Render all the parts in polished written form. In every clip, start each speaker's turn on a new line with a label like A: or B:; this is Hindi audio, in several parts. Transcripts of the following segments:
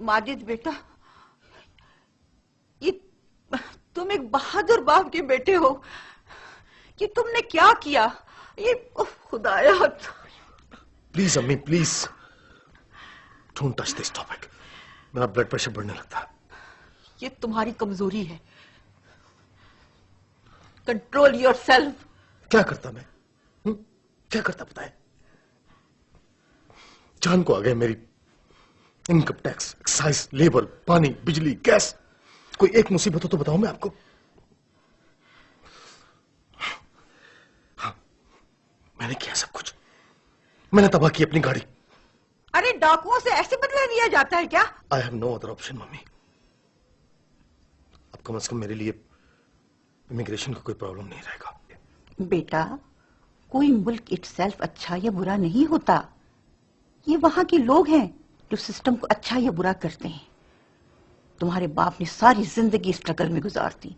A: माजिद बेटा, ये तुम एक बहादुर बाप के बेटे हो। कि तुमने क्या किया? ये खुदाया।
B: प्लीज अम्मी, please don't touch this topic. मेरा ब्लड प्रेशर बढ़ने लगता है।
A: ये तुम्हारी कमजोरी है। Control yourself.
B: क्या करता मैं? क्या करता बताए? जान को आ गए मेरी। इनकम टैक्स, एक्साइज, लेबर, पानी, बिजली, गैस। कोई एक मुसीबत हो तो बताओ मैं आपको। हाँ, मैंने किया सब कुछ। मैंने तबाह की अपनी गाड़ी।
A: अरे डाकुओं से ऐसे बदला लिया जाता है क्या?
B: I have no other option mummy. अब कम से कम मेरे लिए इमिग्रेशन का कोई प्रॉब्लम नहीं रहेगा।
A: बेटा, कोई मुल्क इटसेल्फ अच्छा या बुरा नहीं होता। ये वहां के लोग हैं जो सिस्टम को अच्छा या बुरा करते हैं। तुम्हारे बाप ने सारी जिंदगी स्ट्रगल में गुजार दी,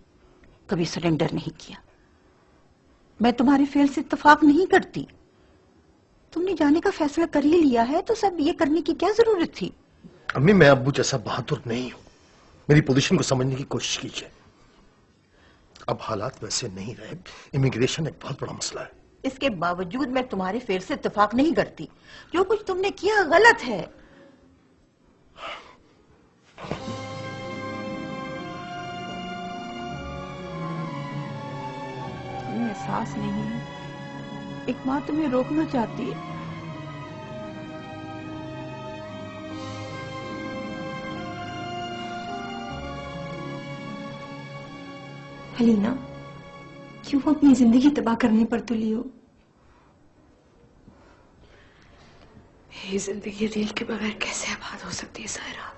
A: कभी सरेंडर नहीं किया। मैं तुम्हारे फेल से इत्तेफाक नहीं करती। तुमने जाने का फैसला कर ही लिया है तो सब ये करने की क्या जरूरत थी?
B: अम्मी, मैं अब्बू जैसा बहादुर नहीं हूं। मेरी पोजीशन को समझने की कोशिश कीजिए। अब हालात वैसे नहीं रहे। इमिग्रेशन एक बहुत बड़ा मसला है।
A: इसके बावजूद मैं तुम्हारे फेल से इत्तेफाक नहीं करती। जो कुछ तुमने किया गलत है। तुम्हें एहसास नहीं है, एक माँ तुम्हें रोकना चाहती है।
C: हलीना, क्यों अपनी जिंदगी तबाह करने पर तुली हो?
D: ये जिंदगी दिल के बगैर कैसे आबाद हो सकती है सायरा?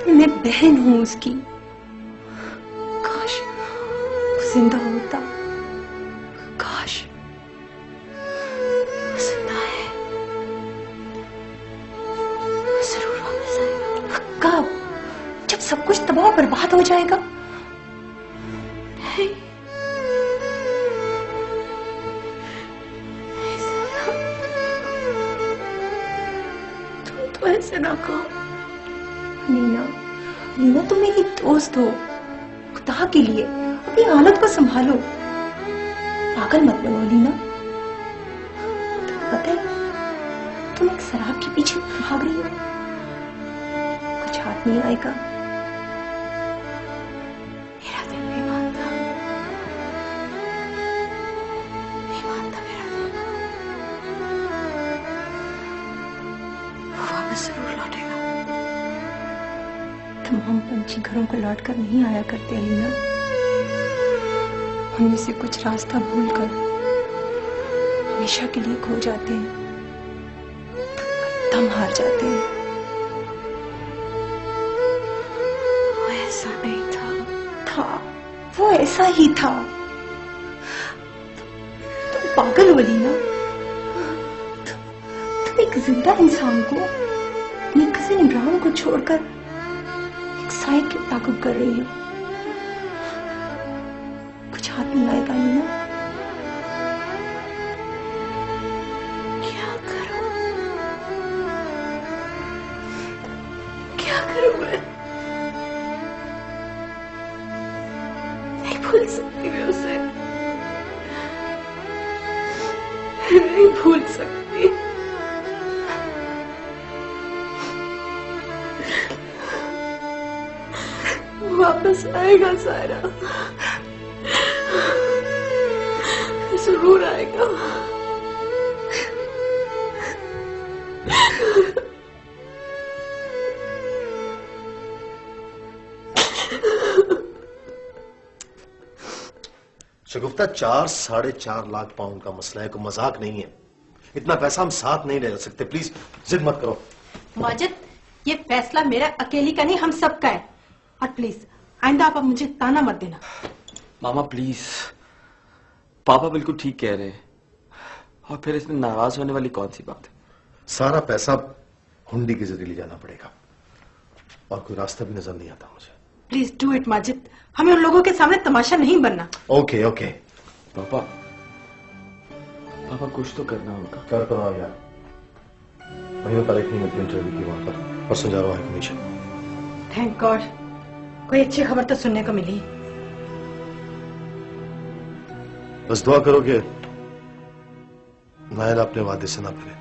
C: मैं बहन हूं उसकी।
D: काश
C: वो जिंदा होता।
D: काश वो जिंदा है।
C: कब? जब सब कुछ तबाह बर्बाद हो जाएगा।
D: नहीं, तुम तो ऐसे ना कहो।
C: नीना, नीना तुम मेरी दोस्त हो, खुदा के लिए अपनी हालत को संभालो, पागल मत बनो नीना। तुम्हें पता है तुम एक शराब के पीछे भाग रही हो, कुछ हाथ नहीं आएगा।
D: मेरा दिल नहीं मानता, नहीं मानता मेरा दिल। वो वापस जरूर लौटेगा।
C: तमाम पंछी घरों को लौट कर नहीं आया करते अलीना, उनमें से कुछ रास्ता भूलकर हमेशा के लिए खो जाते हैं, दम हार जाते हैं।
D: वो ऐसा नहीं था।
C: वो ऐसा ही था। तुम पागल हो अलीना। तुम एक जिंदा इंसान को अपनी कजिन इमरान को छोड़कर एक साइड के ताकुब कर रही हो। कुछ हाथ नहीं आएगा अलीना।
D: क्या करूं? क्या करूं मैं? नहीं भूल सकती मैं उसे, नहीं भूल सकती। वापस आएगा सारा, जरूर आएगा।
B: शगुफ्ता 4-4.5 लाख पाउंड का मसला है, कोई मजाक नहीं है। इतना पैसा हम साथ नहीं ले सकते, प्लीज जिद मत करो।
E: माजिद, ये फैसला मेरा अकेली का नहीं, हम सबका है। और प्लीज आइंदा आप अब मुझे ताना मत देना।
F: मामा प्लीज, पापा बिल्कुल ठीक कह रहे हैं, और फिर इसमें नाराज होने वाली कौन सी बात है।
B: सारा पैसा हुंडी के जरिए ले जाना पड़ेगा, और कोई रास्ता भी नजर नहीं आता मुझे।
E: प्लीज डू इट माजिद, हमें उन लोगों के सामने तमाशा नहीं बनना।
B: Okay okay.
F: पापा, पापा कुछ तो करना होगा।
B: कर करो यार, महीनों तारीख नहीं मिलती इंटरव्यू की वहां पर, परसों जा रहा है कमीशन।
E: थैंक गॉड, कोई अच्छी खबर तो सुनने को मिली।
B: बस दुआ करो कि नायला अपने वादे से ना फिरे।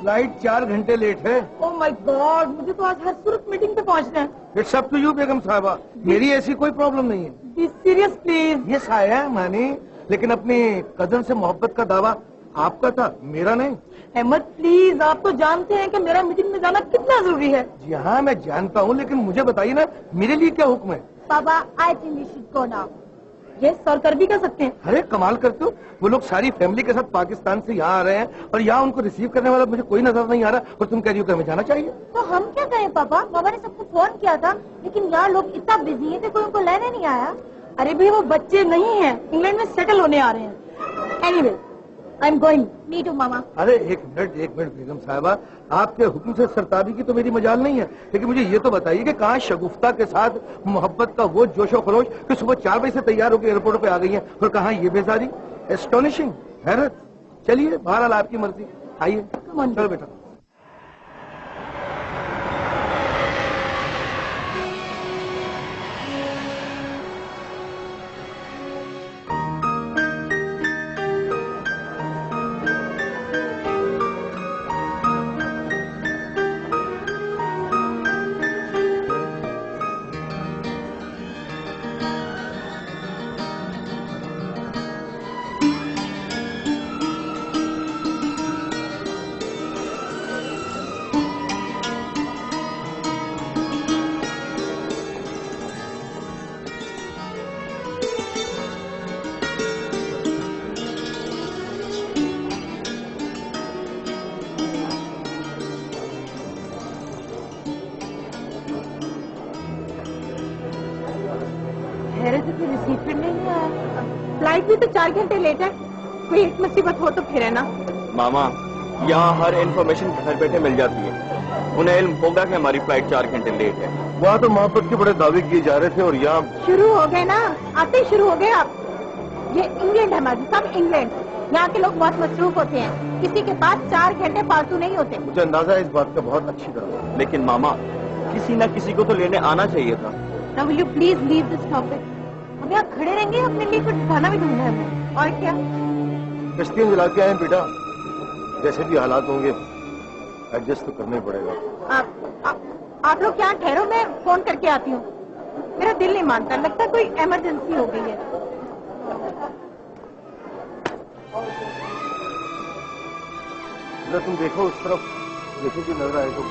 G: फ्लाइट 4 घंटे लेट है।
E: ओह माय गॉड, मुझे तो आज हर सूरत मीटिंग पे पहुंचना है।
G: इट्स अप टू यू बेगम साहबा, मेरी ऐसी कोई प्रॉब्लम नहीं है।
E: Be serious please.
G: ये साया मानी, लेकिन अपनी कजन से मोहब्बत का दावा आपका था, मेरा नहीं।
E: अहमद प्लीज, आप तो जानते हैं कि मेरा मीटिंग में जाना कितना जरूरी है।
G: जी हाँ मैं जानता हूँ, लेकिन मुझे बताइए ना मेरे लिए क्या हुक्म है।
E: बाबा, I think we should go now. ये सर कर भी कर सकते हैं।
G: अरे कमाल करते हो, वो लोग सारी फैमिली के साथ पाकिस्तान से यहाँ आ रहे हैं, और यहाँ उनको रिसीव करने वाला मुझे कोई नजर नहीं आ रहा, और तुम कह रही हो कि हमें जाना चाहिए।
H: तो हम क्या करें पापा? पापा ने सबको फोन किया था, लेकिन यहाँ लोग इतना बिजी है कि कोई उनको लेने नहीं आया।
E: अरे भाई, वो बच्चे नहीं हैं, इंग्लैंड में सेटल होने आ रहे हैं। Anyway, I am going.
H: Me too मामा।
G: अरे एक मिनट बेगम साहबा, आपके हुक्म से सरताबी की तो मेरी मजाल नहीं है, लेकिन मुझे ये तो बताइए कि कहाँ शगुफ्ता के साथ मोहब्बत का वो जोशो खरोश कि सुबह 4 बजे से तैयार होकर एयरपोर्ट पे आ गई हैं, और कहाँ ये बेजारी, एस्टोनिशिंग, हैरत। चलिए बहरहाल आपकी मर्जी, आइए चलो बेटा।
E: रिसीट फिर नहीं आया। फ्लाइट भी तो 4 घंटे लेट है। कोई एक मुसीबत हो तो फिर है ना।
F: मामा, यहाँ हर इन्फॉर्मेशन घर बैठे मिल जाती है। उन्हें इल्म होगा कि हमारी फ्लाइट 4 घंटे लेट है।
G: वहाँ तो मोहब्बत के बड़े दावे किए जा रहे थे और यहाँ
E: शुरू हो गए ना, आते ही शुरू हो गए आप। ये इंग्लैंड है माजी साहब, इंग्लैंड। यहाँ के लोग बहुत मसरूफ होते हैं, किसी के पास 4 घंटे फालतू नहीं होते।
G: मुझे अंदाजा है इस बात का बहुत अच्छी तरह।
F: लेकिन मामा, किसी न किसी को तो लेने आना चाहिए था।
E: Now will you please leave this topic? हम यहाँ खड़े रहेंगे, अपने लिए कुछ खाना भी ढूंढना है हमें। और क्या?
G: कश्तियाँ जला के आए बेटा, जैसे भी हालात होंगे एडजस्ट तो करना ही पड़ेगा।
E: आप लोग यहाँ ठहरो, मैं फोन करके आती हूँ। मेरा दिल नहीं मानता, लगता है कोई इमरजेंसी हो गई है।
G: तुम देखो उस तरफ, देखो कि नजर आए तो।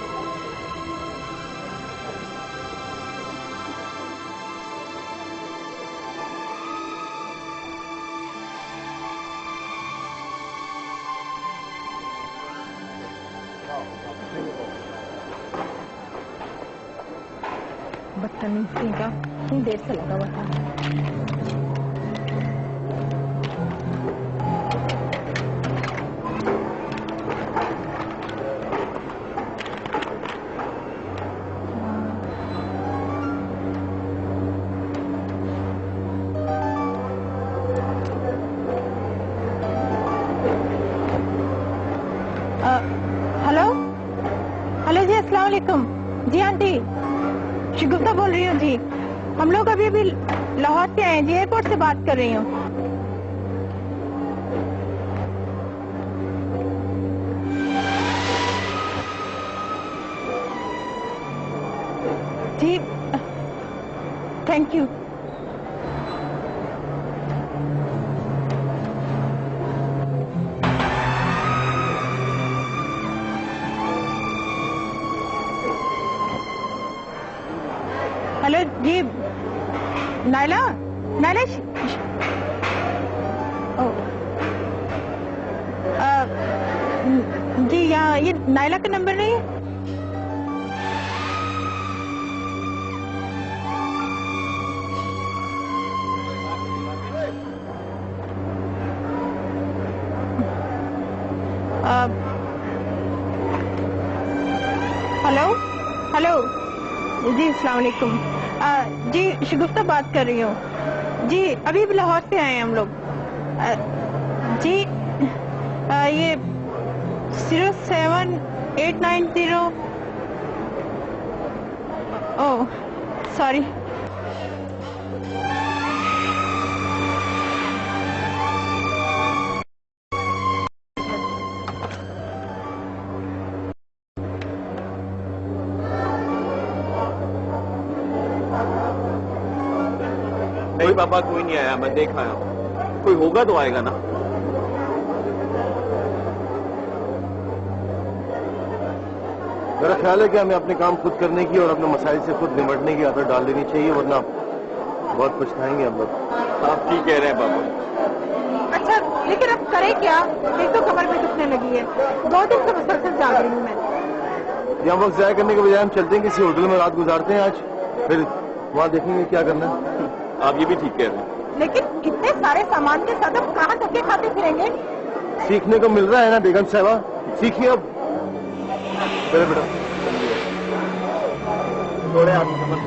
E: बदतमीजी का इतनी देर से लगा हुआ था। हेलो हेलो जी, अस्सलाम वालेकुम। जी आंटी, शिगुफ्ता बोल रही हूँ जी। हम लोग अभी अभी लाहौर से आए हैं जी, एयरपोर्ट से बात कर रही हूँ। जी थैंक यू। हेलो जी, नायला, नायला जी, यहाँ ये नायला का नंबर नहीं है? हेलो हेलो जी, अस्सलाम वालेकुम। जी शिगुफ्ता बात कर रही हूँ जी, अभी भी लाहौर से आए हैं हम लोग। जी ये 07890। Oh sorry.
F: नहीं पापा, कोई नहीं आया, मैं देख आया हूँ। कोई होगा तो आएगा ना।
G: मेरा ख्याल है कि हमें अपने काम खुद करने की और अपने मसाइल से खुद निपटने की आदत डाल देनी चाहिए, वरना बहुत पछताएंगे हम लोग।
F: आप ठीक कह रहे हैं पापा।
E: अच्छा, लेकिन अब करें क्या? एक तो कमर में दुखने लगी है, 2 दिन से मुसलसल जाग रही हूँ मैं।
G: यहाँ वक्त जाया करने के बजाय हम चलते हैं किसी होटल में, रात गुजारते हैं आज, फिर वहाँ देखेंगे क्या करना है।
F: आप ये भी ठीक कह रहे हैं।
E: लेकिन इतने सारे सामान के साथ अब कहाँ धक्के खाते फिरेंगे?
G: सीखने को मिल रहा है ना बेगम साहबा, सीखिए अब। चलो बेटा,
F: थोड़े आप समझ।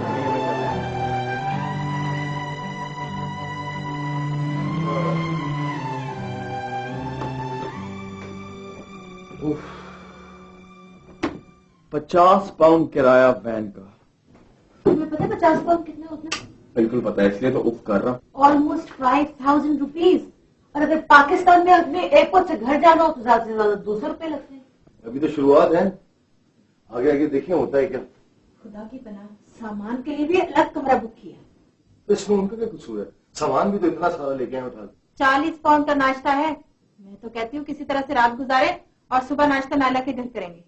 F: £50 किराया वैन का।
H: तुम्हें पता है 50 पाउंड कितना होता है?
F: बिल्कुल पता है, इसलिए तो उफ कर रहा हूँ।
H: Almost 5000 rupees. और अगर पाकिस्तान में अपने एयरपोर्ट से घर जाना हो तो ज्यादा से ज्यादा 200 रुपए लगते हैं।
G: अभी तो शुरुआत है, आगे आगे देखिए होता है क्या।
H: खुदा की पनाह, सामान के लिए भी अलग कमरा बुक किया।
G: तो इसमें उनका क्या कसूर है? सामान भी तो इतना सारा लेके आए उठा।
E: 40 पाउंड का नाश्ता है। मैं तो कहती हूँ किसी तरह से रात गुजारे और सुबह नाश्ता नायला के घर करेंगे।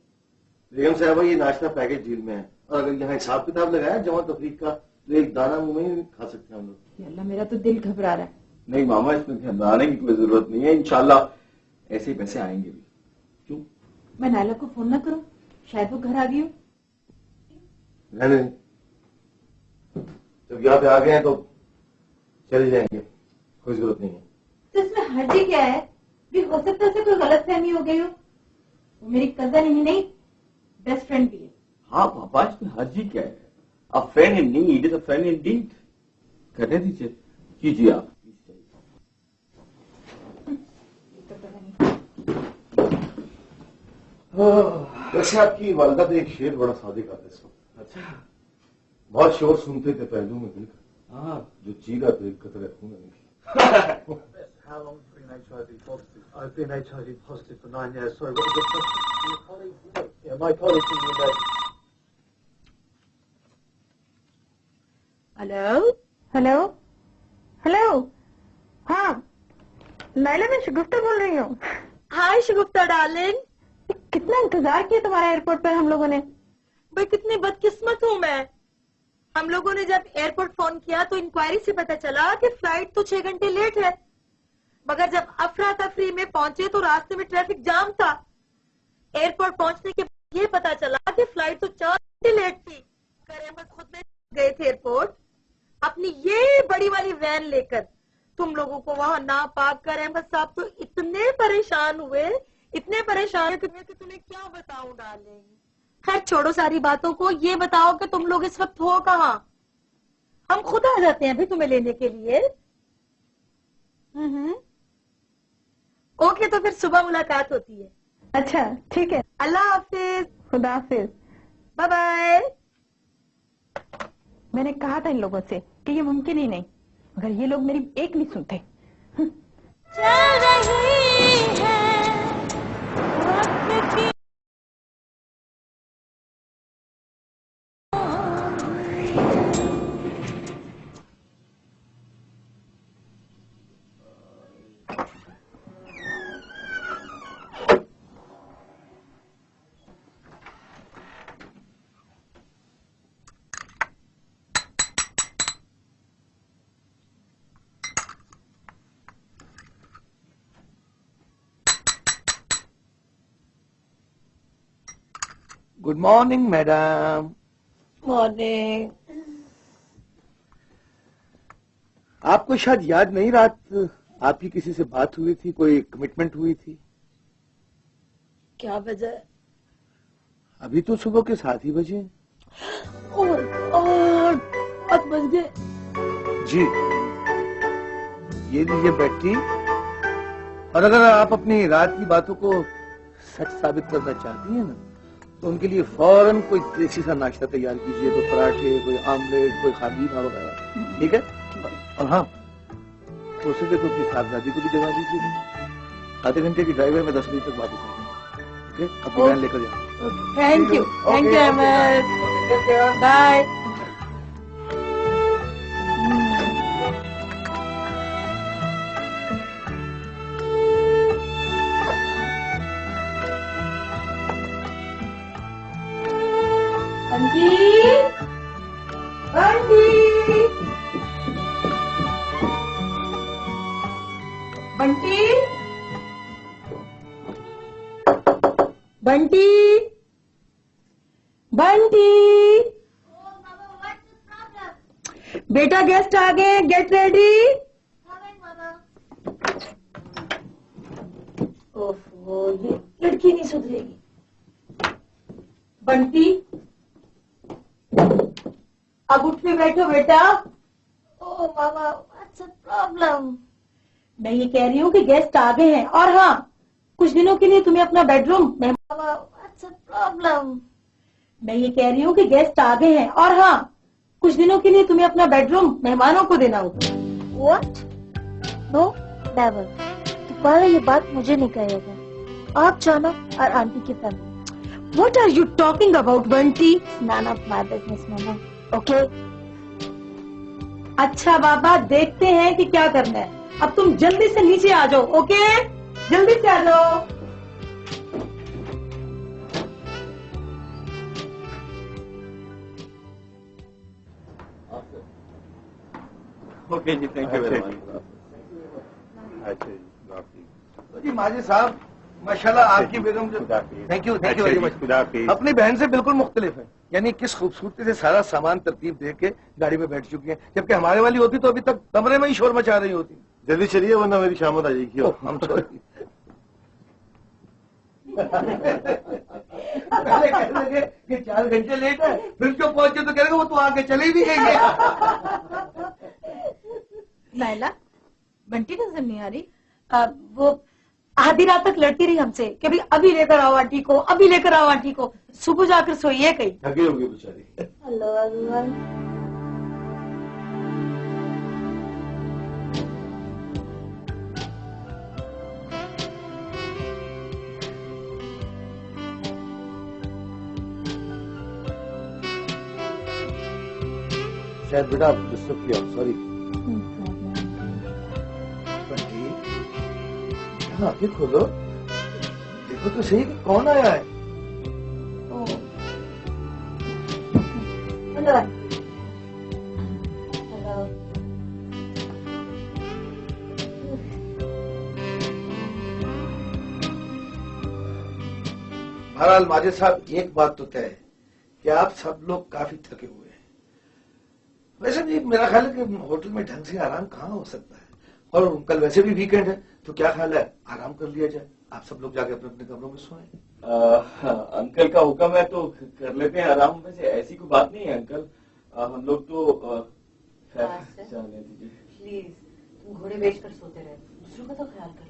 G: बेगम साहबा, ये नाश्ता पैकेज डील में है, और अगर यहाँ हिसाब किताब लगाया जमा तफरीक का तो एक दाना मुंह में ही खा सकते हैं हम लोग।
E: अल्लाह, मेरा तो दिल घबरा रहा है।
F: नहीं मामा, इसमें घबराने की कोई जरूरत नहीं है, इंशाल्लाह ऐसे ही पैसे आएंगे भी। क्यों?
E: मैं नायला को फोन ना करूं? शायद वो घर आ गई हो।
G: नहीं, जब यहाँ पे आ गए हैं तो चले जाएंगे, कोई जरूरत नहीं है।
H: तो इसमें हर्जी क्या है? भी हो सकता है उसे कोई गलत फहमी हो गई हो। वो मेरी कजन ही नहीं, बेस्ट फ्रेंड भी है।
F: हाँ पापा, इसमें हर्जी क्या है? A friend in need is a friend indeed. करने दीजिए, कीजिए आप।
G: वैसे आपकी वालिदा तो एक शेर बड़ा सादिक आते इस वक्त।
F: अच्छा।
G: बहुत शोर सुनते थे पहलू में दिल का,
F: हाँ।
G: जो चीरा तो एक कतरे खून में निकला।
I: How long have you been HIV positive? I've been HIV positive for 9 years. Sorry, what was your question? Your colleagues? Yeah, my colleagues in the emergency.
E: Hello hello hello. हाँ नाइला, मैं शगुफ्ता बोल रही हूँ। हाय शगुफ्ता डार्लिंग, कितना इंतजार किया तुम्हारे एयरपोर्ट पर हम लोगों ने। भाई कितनी बदकिस्मत हूँ मैं। हम लोगों ने जब एयरपोर्ट फोन किया तो इंक्वायरी से पता चला कि फ्लाइट तो 6 घंटे लेट है, मगर जब अफरा तफरी में पहुंचे तो रास्ते में ट्रैफिक जाम था। एयरपोर्ट पहुंचने के बाद ये पता चला कि फ्लाइट तो 4 घंटे लेट थी। करेमत खुद में गए थे एयरपोर्ट अपनी ये बड़ी वाली वैन लेकर। तुम लोगों को वहां ना पाक कर अहमद साहब तो इतने परेशान हुए, इतने परेशान हुए कि मैं तुम्हें क्या बताऊं डार्लिंग। खैर छोड़ो सारी बातों को, ये बताओ कि तुम लोग इस वक्त हो कहाँ? हम खुद आ जाते हैं अभी तुम्हें लेने के लिए। ओके, तो फिर सुबह मुलाकात होती है। अच्छा ठीक है, अल्लाह हाफिज। खुदा हाफिज, बाय बाय। मैंने कहा था इन लोगों से कि ये मुमकिन ही नहीं, मगर ये लोग मेरी एक नहीं सुनते। चल रही है वक्त की
G: गुड मॉर्निंग मैडम।
E: मॉर्निंग।
G: आपको शायद याद नहीं, रात आपकी किसी से बात हुई थी, कोई कमिटमेंट हुई थी?
E: क्या वजह?
G: अभी तो सुबह के 7 ही बजे।
E: और 8 बज गए।
G: जी, ये लीजिए बैठी। और अगर आप अपनी रात की बातों को सच साबित करना चाहती हैं ना, तो उनके लिए फौरन कोई देसी सा नाश्ता तैयार कीजिए, कोई पराठे, कोई आमलेट, कोई खादीना वगैरह, ठीक है? और हाँ, तो उसे देखो अपनी साहबजादी को भी जगा दीजिए। आधे घंटे की ड्राइव है, मैं 10 बजे तक वापस आऊंगा। ओके, अपनी वैन लेकर जाओ।
E: Thank you Ahmad, bye. Bunty, Bunty, Bunty, बेटा गेस्ट आ गए, गेट रेडी। ओफो, ये लड़की नहीं सुधरेगी। बंटी, अब उठ के बैठो बेटा। ओ मामा, व्हाट्स द प्रॉब्लम? मैं ये कह रही हूँ कि गेस्ट आ गए हैं, और हाँ, कुछ दिनों के लिए तुम्हें अपना बेडरूम व्हाट्स द प्रॉब्लम? मैं ये कह रही हूँ कि गेस्ट आ गए हैं, और हाँ, कुछ दिनों के लिए तुम्हें अपना बेडरूम मेहमानों को देना होगा।
J: What? No, never. दोबारा ये बात मुझे नहीं कहेगा। आप जाना और आंटी की family.
E: What are you talking about, Bunty?
J: None of my business, mama. Okay?
E: अच्छा बाबा, देखते हैं कि क्या करना है। अब तुम जल्दी से नीचे आ जाओ, ओके? जल्दी से आ जाओ।
F: ओके जी, थैंक यू वेरी मच।
G: अच्छा जी, माजिद साहब, माशाल्लाह आपकी बेगम जो थैंक यू वेरी मच अपनी बहन से बिल्कुल मुख्तलिफ है। यानी किस खूबसूरती से सारा सामान तरतीब दे के गाड़ी में बैठ चुकी है, जबकि हमारे वाली होती तो अभी तक कमरे में ही शोर मचा रही होती।
B: जल्दी चलिए वरना मेरी शामत आ जाएगी।
G: हम सॉरी। पहले कहने लगे कि 4 घंटे लेट है, फिर जो पहुंचे तो कह रहे वो तो आगे चली भी गई है।
H: नायला, बंटी नजर नहीं आ रही।
J: वो आधी रात तक लड़ती रही हमसे कि अभी अभी लेकर आओ आंटी को, अभी लेकर आओ आंटी को। सुबह जाकर सोइए कहीं।
B: थकी होगी बेचारी।
J: Hello everyone.
G: शायद बेटा डिस्टर्ब किया, सॉरी। बंटी हाँ आंखें खोलो, देखो तो सही कि कौन आया है।
J: Hello hello.
G: बहरहाल माजिद साहब एक बात तो तय है कि आप सब लोग काफी थके हुए हैं। वैसे भी मेरा ख्याल है कि होटल में ढंग से आराम कहाँ हो सकता है, और कल वैसे भी वीकेंड है, तो क्या ख्याल है आराम कर लिया जाए। आप सब लोग जाके अपने अपने कमरों में सोएं।
F: अंकल का हुक्म है तो कर लेते हैं आराम। वैसे ऐसी कोई बात नहीं है अंकल, हम लोग तो जाने दीजिए
H: प्लीज, तुम घोड़े बेचकर सोते रहे, दूसरों का तो ख्याल कर।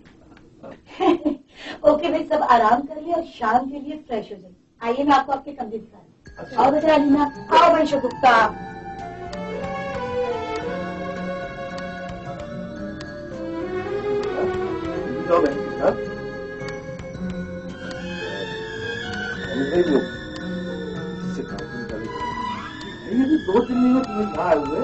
J: ओके भाई, सब आराम कर लिए और शाम के लिए फ्रेश हो जाए। आइए मैं आपको आपके कमरे दिखा रही हूँ। आओ बेटा रीना, आओ भाई शगुफ्ता।
G: ये 2 दिन में तुम्हें यहाँ आए हुए,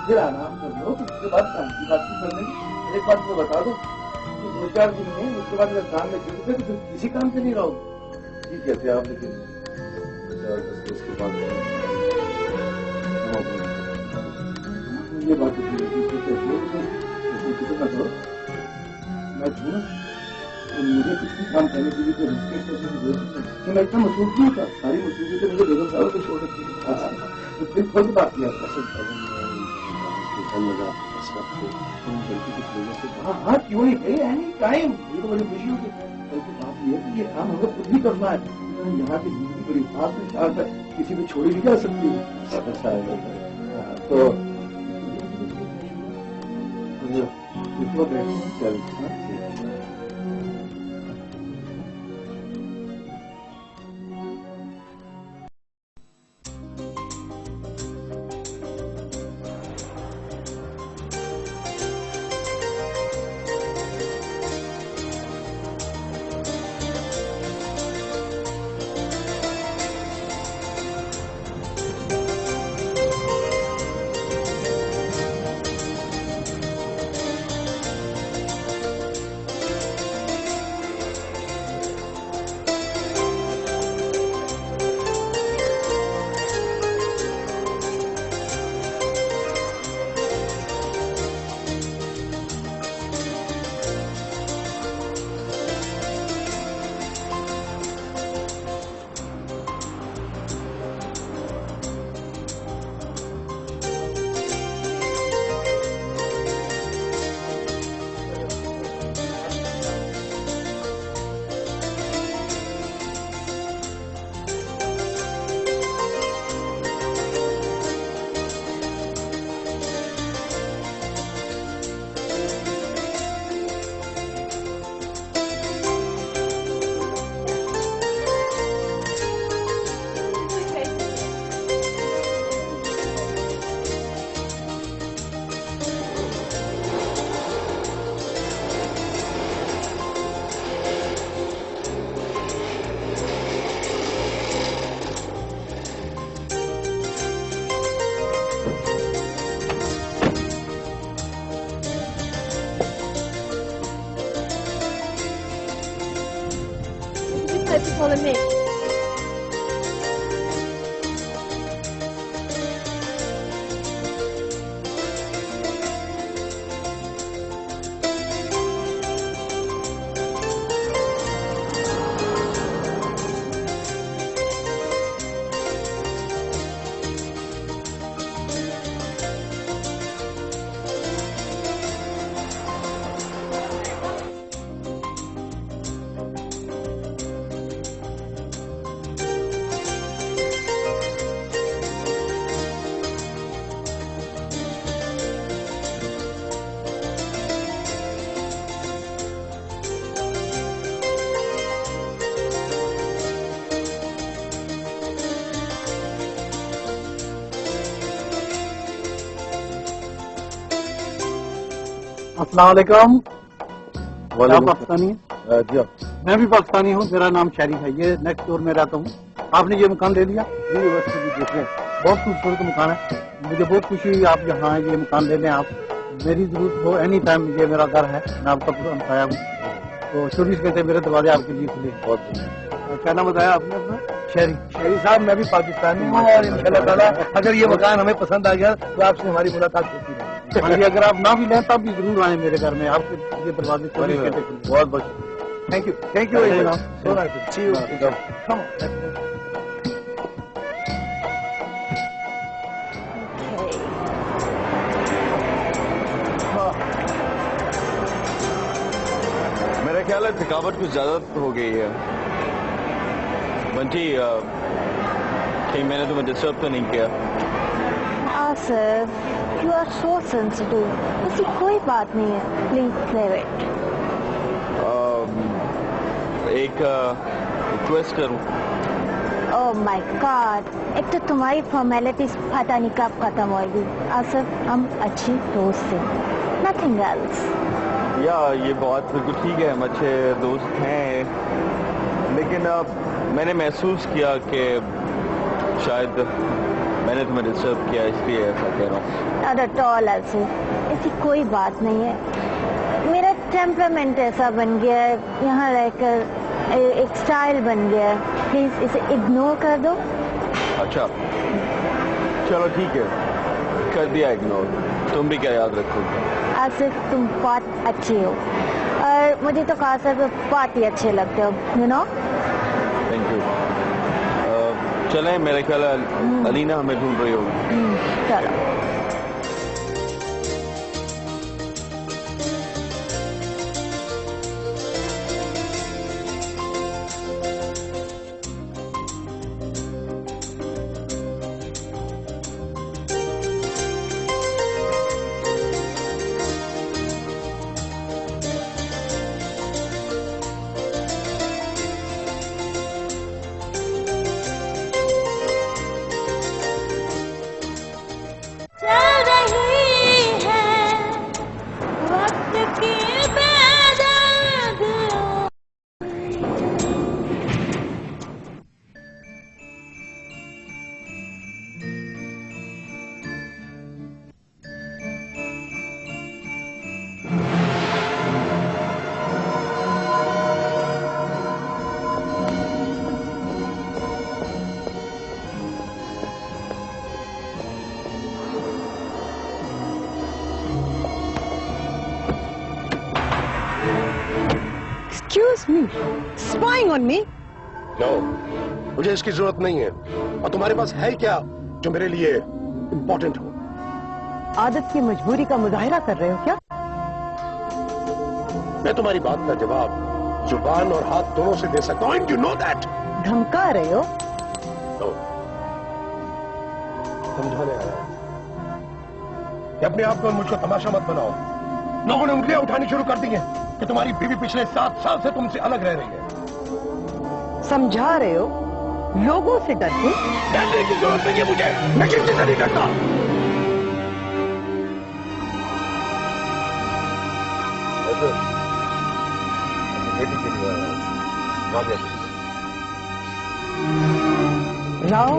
G: फिर आराम कर लो, तो उसके बाद काम की बात कर लेंगे। एक बात तो बता दो कि 2-4 दिन में उसके बाद अगर काम में जुट गए तो फिर किसी काम से नहीं रहोगे। ठीक है आप, लेकिन उसके बाद ये बात मैं छू तो मुझे कुछ भी काम करने के लिए तो रिस्पेक्ट तो मैं इतना मसरूफ नहीं था। सारी मसरूफी तो मुझे बेगम साहब को छोड़ रखी थी। तो फिर थोड़ी बात किया हाँ क्यों नहीं भाई, एनी टाइम। ये तो बड़ी खुशी होगी। बल्कि बात ये है कि ये काम हमें खुद भी करना है। यहाँ की जिंदगी बड़ी खास है, शायद तक किसी को छोड़ी नहीं जा सकती। तो
J: calling me.
K: अस्सलाम वालेकुम।
G: वालेकुम
K: पाकिस्तानी है?
G: जी हाँ।
K: मैं भी पाकिस्तानी हूँ, मेरा नाम शरीफ है, ये नेक्स्ट डोर में रहता हूँ। आपने ये मकान ले लिया? बहुत खूबसूरत मकान है, मुझे बहुत खुशी हुई आप यहाँ ये मकान ले लें। आप मेरी जरूरत हो एनी टाइम, ये मेरा घर है, मैं आपका पूरा अंसाया हूँ, तो 24 घंटे मेरे दरवाजे आपके लिए खुले।
G: बहुत क्या नाम बताया आपने अपना?
K: शहरी साहब, मैं भी पाकिस्तानी हूँ और इंशाल्लाह ताला अगर ये मकान हमें पसंद आ गया तो आपसे हमारी मुलाकात होती रहेगी। अगर आप ना भी लें तब भी जरूर आए मेरे घर में, आपके ये दरवाजे 24 घंटे खुले।
G: बहुत बहुत
K: thank you very much. So nice to see you. कम
F: मेरा ख्याल है थकावट कुछ ज्यादा हो गई है। बंटी, कहीं मैंने तुम्हें डिस्टर्ब तो नहीं किया?
J: Asif, you are so sensitive. ऐसी कोई बात नहीं है, प्लीज क्लियर इट।
F: एक रिक्वेस्ट करूं?
J: ओह माय गॉड, एक तो तुम्हारी फॉर्मेलिटीज पता नहीं कब खत्म होगी। आसिफ, हम अच्छी दोस्त हैं, नथिंग एल्स।
F: या ये बात बिल्कुल ठीक है, हम अच्छे दोस्त हैं, लेकिन मैंने महसूस किया कि शायद मैंने तुम्हें डिस्टर्ब किया, इसलिए ऐसा कह रहा हूँ।
J: नॉट एट ऑल आसिफ, ऐसी कोई बात नहीं है। मेरा टेम्परामेंट ऐसा बन गया है, यहाँ रहकर एक स्टाइल बन गया है, प्लीज इसे इग्नोर कर दो।
F: अच्छा चलो ठीक है, कर दिया इग्नोर। तुम भी क्या याद रखोगे?
J: आसिफ, तुम बहुत अच्छी हो और मुझे तो खास तौर पर बहुत ही अच्छे लगते हो, यू नो।
F: Thank you. चलें, मेरे ख्याल अलीना हमें ढूंढ रही होगी।
J: चलो।
E: Excuse me, spying on me?
B: No, मुझे इसकी जरूरत नहीं है। और तुम्हारे पास है क्या जो मेरे लिए इम्पोर्टेंट हो?
E: आदत की मजबूरी का मुजाहिरा कर रहे हो क्या?
B: मैं तुम्हारी बात का जवाब जुबान और हाथ दोनों से दे सकता हूं। You know that.
E: धमका रहे हो?
B: नो, समझाने आया कि अपने आप को मुझको तमाशा मत बनाओ। लोगों ने उंगलियां उठानी शुरू कर दी हैं कि तुम्हारी बीवी पिछले 7 साल से तुमसे अलग रह रही है।
E: समझा रहे हो? लोगों से डरते?
B: डरने की जरूरत नहीं है मुझे, मैं किसी से नहीं डरता।
E: राव,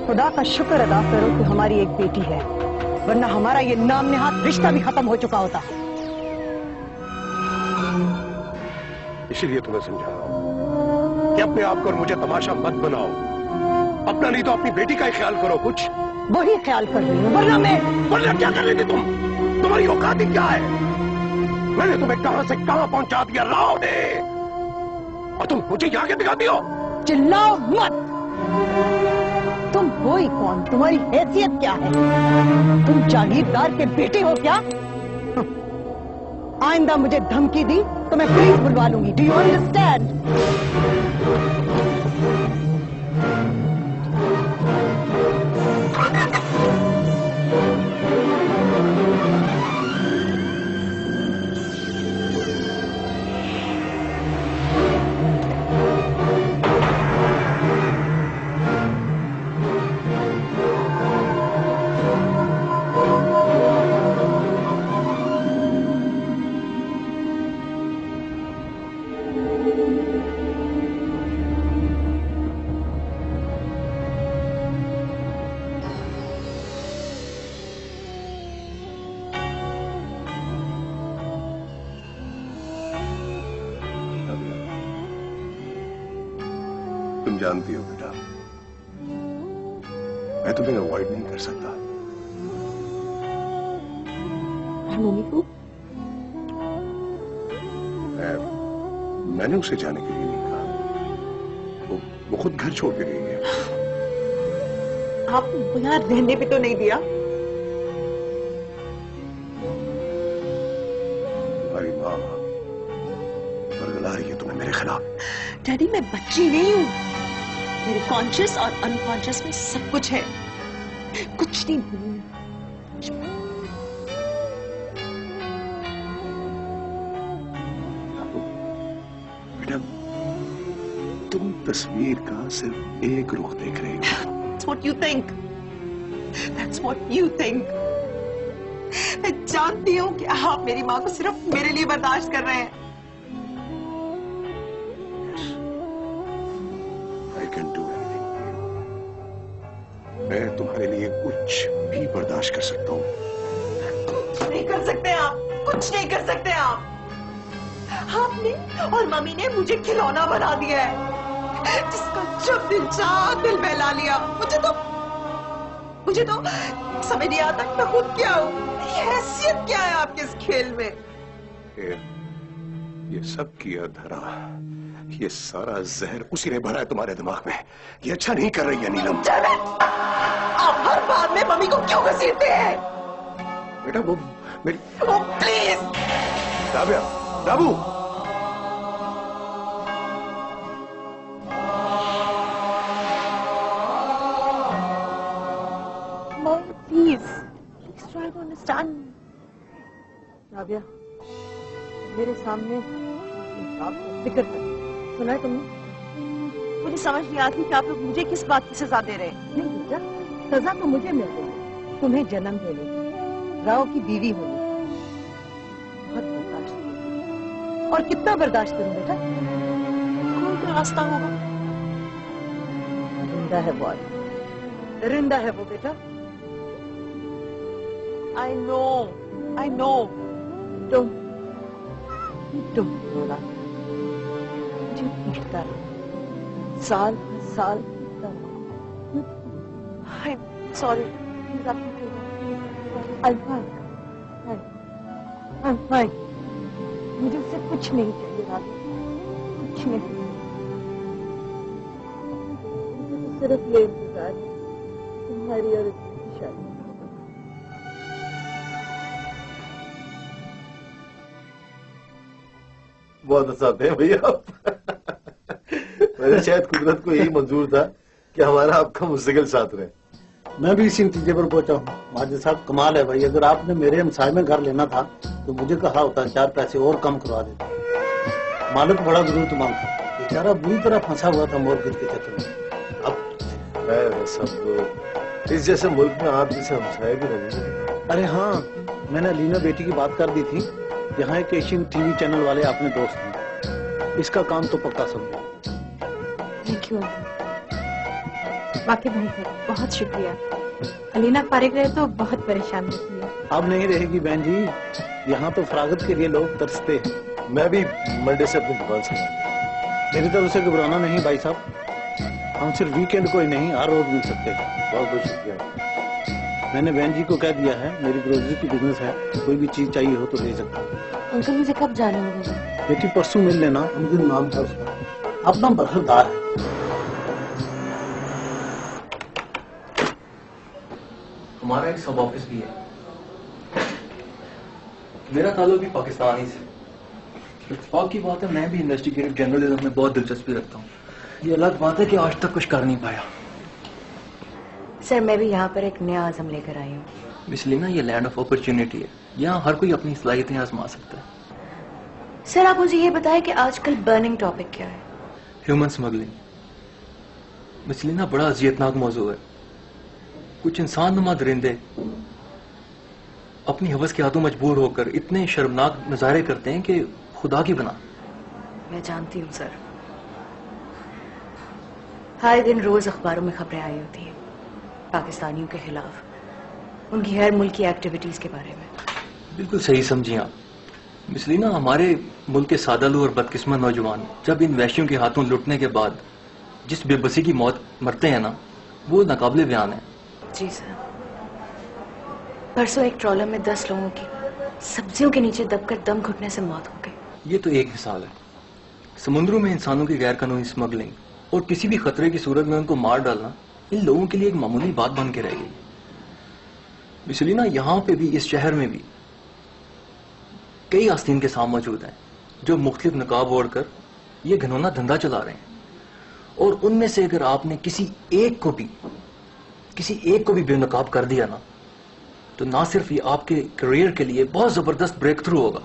E: खुदा का शुक्र अदा करो कि हमारी एक बेटी है, वरना हमारा ये नाम नेहात रिश्ता भी खत्म हो चुका होता।
B: इसीलिए तुम्हें समझा रहा हूं कि अपने आप को और मुझे तमाशा मत बनाओ। अपना नहीं तो अपनी बेटी का ही ख्याल करो। कुछ
E: वही ख्याल कर रही हूँ,
B: वरना क्या कर रही थी तुम? तुम्हारी औकात ही क्या है? मैंने तुम्हें कहां से कहां पहुंचा दिया राव ने, और तुम मुझे यहाँ के दिखाती हो?
E: चिल्लाओ मत। तुम हो ही कौन? तुम्हारी हैसियत क्या है? तुम जागीरदार के बेटे हो क्या? आइंदा मुझे धमकी दी तो मैं पुलिस बुलवा लूंगी। Do you understand?
L: जानती हो बेटा, मैं तुम्हें अवॉइड नहीं कर सकता।
D: मम्मी को
L: मैंने उसे जाने के लिए नहीं कहा, वो खुद घर छोड़ के गई है।
E: आप यहाँ रहने भी तो नहीं दिया।
L: तुम्हारी माँ बरगला रही है तुम्हें मेरे खिलाफ।
E: डैडी मैं बच्ची नहीं हूँ, मेरे कॉन्शियस और अनकॉन्शियस में सब कुछ है, कुछ नहीं भूलूंगी।
L: बेटा तुम तस्वीर का सिर्फ एक रुख देख रही हो।
E: That's what you think. That's what you think. मैं जानती हूँ कि आप मेरी माँ को सिर्फ मेरे लिए बर्दाश्त कर रहे हैं।
L: I can do anything. मैं तुम्हारे लिए कुछ भी बर्दाश्त कर सकता हूँ।
E: कुछ नहीं कर सकते आप, कुछ नहीं कर सकते आप। आपने और मम्मी ने मुझे खिलौना बना दिया है, जिसका जब दिल चाहा दिल बहला लिया। मुझे तो समझ नहीं आता मैं खुद क्या हूँ, मेरी हैसियत क्या है आपके इस खेल में।
L: ये सब किया धरा, ये सारा जहर उसी ने भरा है तुम्हारे दिमाग में। ये अच्छा नहीं कर रही है नीलम।
E: आप हर बात में मम्मी को क्यों घसीटते हैं?
L: बेटा वो मेरी
E: please
L: Rabia, Rabu
E: Please try to understand.
D: Rabia, मेरे सामने जिक्र कर, सुना है तुमने?
E: मुझे समझ नहीं आती कि आप लोग मुझे किस बात की सजा दे रहे हैं।
D: नहीं बेटा, सजा तो मुझे मिल गई, तुम्हें जन्म देने, राव की बीवी होने। बहुत बर्दाश्त, और कितना बर्दाश्त करूं बेटा?
E: कौन सा रास्ता होगा?
D: रिंदा है वो, रिंदा है वो बेटा।
E: I know.
D: Don't रोना, मुझे पीटता रहो, साल पीटता रहो।
E: I'm sorry.
D: I'm fine. मुझे उससे कुछ नहीं चाहिए रात, कुछ नहीं। मुझे तो सिर्फ ये इंतजार है तुम्हारी और उसकी शादी।
G: बहुत हंसाते हैं भैया आप। मैंने शायद कुदरत को यही मंजूर था कि हमारा आपका मुस्तकिल साथ रहे।
K: मैं भी इसी नतीजे पर पहुंचा हूँ। माजिद साहब कमाल है भाई, अगर आपने मेरे हमसाय में घर लेना था तो मुझे कहा होता, 4 पैसे और कम करवा देते। मालिक बड़ा जरूरतमंद था, बेचारा बुरी तरह फंसा हुआ था मॉर्गेज के चक्कर में।
G: अब मैं सब इस जैसे मुल्क में आप जैसे हमसाए भी रहेंगे।
K: अरे हाँ, मैंने अलीना बेटी की बात कर दी थी, यहाँ एक एशियन टीवी चैनल वाले अपने दोस्त हैं, इसका काम तो पक्का समझो।
H: थैंक यू बाकी भाई साहब, बहुत शुक्रिया। अलीना फारिग रहे तो बहुत परेशान होती है।
K: अब नहीं रहेगी बहन जी, यहाँ तो फरागत के लिए लोग तरसते हैं।
G: मैं भी मंडे से अपनी दुकान से
K: मेरी तरफ से घबराना नहीं भाई साहब, हम सिर्फ वीकेंड को ही नहीं हर रोज मिल सकते हैं।
G: बहुत बहुत शुक्रिया।
K: मैंने बहन जी को कह दिया है, मेरी ग्रोसरी की बिजनेस है, कोई भी चीज चाहिए हो तो ले सकता हूँ।
H: अंकल मुझे कब जाना होगा?
K: बेटी परसों मिल लेना, अंजुम नाम था उसका, अपना बरखरदार है।
M: हमारा एक सब ऑफिस भी है, मेरा ताल्लुक भी पाकिस्तान ही से। इत्तेफाक की बात है, मैं भी इन्वेस्टिगेटिव जर्नलिज्म में बहुत दिलचस्पी रखता हूँ। ये अलग बात है कि आज तक कुछ कर नहीं पाया।
H: सर मैं भी यहाँ पर एक नया आज़म लेकर आई हूँ।
M: इसलिए ना, ये लैंड ऑफ अपॉर्चुनिटी है, यहाँ हर कोई अपनी सलाहियतें आजमा सकता है।
H: सर आप मुझे ये बताएं कि आजकल बर्निंग टॉपिक क्या है?
M: Human smuggling. इसलिए ना बड़ा अजियतनाक मौजू है। कुछ इंसान नुमा दरिंदे अपनी हवस के हाथों मजबूर होकर इतने शर्मनाक नजारे करते हैं कि खुदा की बना।
H: मैं जानती हूँ सर, हर दिन रोज अखबारों में खबरें आई होती हैं पाकिस्तानियों के खिलाफ, उनकी गैर मुल्की एक्टिविटीज के बारे में।
M: बिल्कुल सही समझी आप। इसलिए ना हमारे मुल्क के सादालू और बदकिस्मत नौजवान जब इन वैश्यों के हाथों लुटने के बाद जिस बेबसी की मौत मरते हैं ना, वो नाकाबिले बयान है।
H: जी सर, परसों एक ट्रॉलर में 10 लोगों की सब्जियों के नीचे दबकर दम घुटने से मौत हो गई।
M: ये तो एक मिसाल है। समुद्रों में इंसानों की गैर कानूनी स्मगलिंग और किसी भी खतरे की सूरत में उनको मार डालना इन लोगों के लिए एक मामूली बात बन के रह गई। इसलिए ना यहाँ पे भी, इस शहर में भी कई आस्तीन के सांप मौजूद हैं जो मुख्तलिफ नकाब ओढ़कर ये घिनौना धंधा चला रहे हैं। और उनमें से अगर आपने किसी एक को भी बेनकाब कर दिया ना, तो ना सिर्फ ये आपके करियर के लिए बहुत जबरदस्त ब्रेक थ्रू होगा,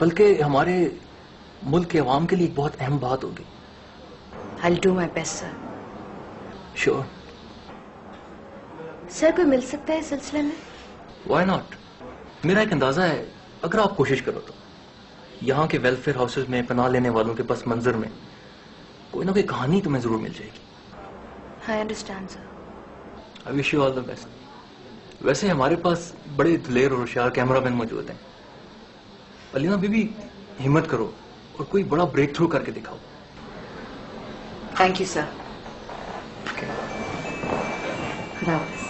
M: बल्कि हमारे मुल्क के अवाम के लिए एक बहुत अहम बात होगी।
H: I'll do my best, sir.
M: Sure.
H: Sir, कोई मिल सकता है इस सिलसिले में?
M: Why not? मेरा एक अंदाजा है, अगर आप कोशिश करो तो यहाँ के वेलफेयर हाउसेज में पनाह लेने वालों के पस मंजर में कोई ना कोई कहानी तुम्हें जरूर मिल जाएगी।
H: I understand, sir.
M: I wish you all the best. वैसे हमारे पास बड़े दिलेर और होशियार कैमरामैन मौजूद हैं। अलीना बीबी, हिम्मत करो और कोई बड़ा ब्रेक थ्रू करके दिखाओ।
A: Thank you sir. खुदा हाफिज़।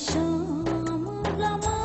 N: शाम गमा